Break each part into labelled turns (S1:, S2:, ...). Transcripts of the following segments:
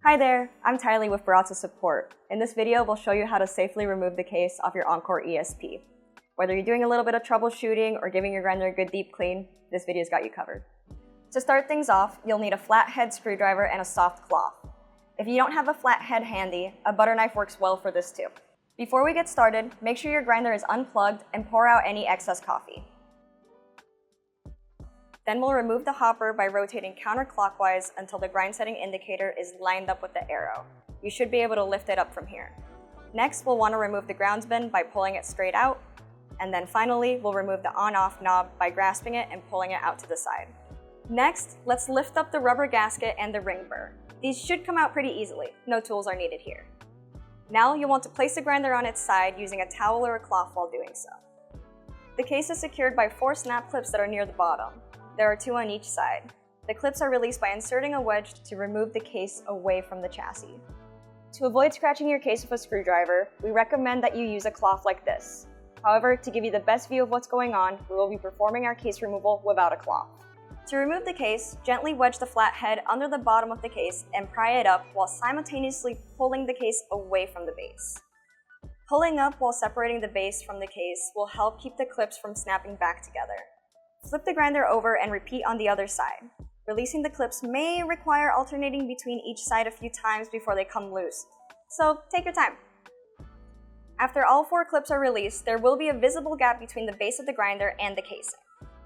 S1: Hi there, I'm Tylee with Baratza Support. In this video, we'll show you how to safely remove the case off your Encore ESP. Whether you're doing a little bit of troubleshooting or giving your grinder a good deep clean, this video's got you covered. To start things off, you'll need a flat head screwdriver and a soft cloth. If you don't have a flat head handy, a butter knife works well for this too. Before we get started, make sure your grinder is unplugged and pour out any excess coffee. Then we'll remove the hopper by rotating counterclockwise until the grind setting indicator is lined up with the arrow. You should be able to lift it up from here. Next, we'll want to remove the grounds bin by pulling it straight out. And then finally, we'll remove the on-off knob by grasping it and pulling it out to the side. Next, let's lift up the rubber gasket and the ring burr. These should come out pretty easily. No tools are needed here. Now you'll want to place the grinder on its side using a towel or a cloth while doing so. The case is secured by 4 snap clips that are near the bottom. There are 2 on each side. The clips are released by inserting a wedge to remove the case away from the chassis. To avoid scratching your case with a screwdriver, we recommend that you use a cloth like this. However, to give you the best view of what's going on, we will be performing our case removal without a cloth. To remove the case, gently wedge the flat head under the bottom of the case and pry it up while simultaneously pulling the case away from the base. Pulling up while separating the base from the case will help keep the clips from snapping back together. Flip the grinder over and repeat on the other side. Releasing the clips may require alternating between each side a few times before they come loose, so take your time. After all 4 clips are released, there will be a visible gap between the base of the grinder and the casing.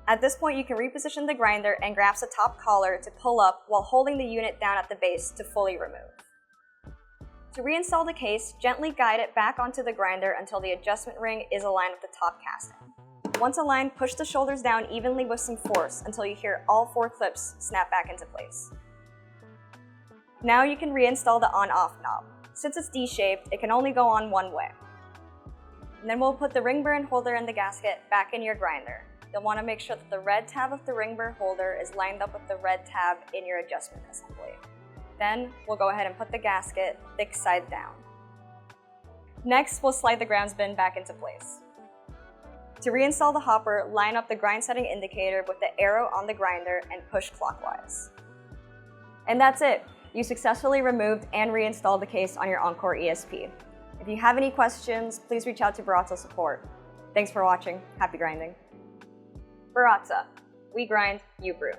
S1: At this point, you can reposition the grinder and grasp the top collar to pull up while holding the unit down at the base to fully remove. To reinstall the case, gently guide it back onto the grinder until the adjustment ring is aligned with the top casting. Once aligned, push the shoulders down evenly with some force until you hear all 4 clips snap back into place. Now you can reinstall the on-off knob. Since it's D-shaped, it can only go on one way. And then we'll put the ring burr and holder and the gasket back in your grinder. You'll want to make sure that the red tab of the ring burr holder is lined up with the red tab in your adjustment assembly. Then we'll go ahead and put the gasket thick side down. Next, we'll slide the grounds bin back into place. To reinstall the hopper, line up the grind setting indicator with the arrow on the grinder and push clockwise. And that's it! You successfully removed and reinstalled the case on your Encore ESP. If you have any questions, please reach out to Baratza Support. Thanks for watching. Happy grinding. Baratza. We grind, you brew.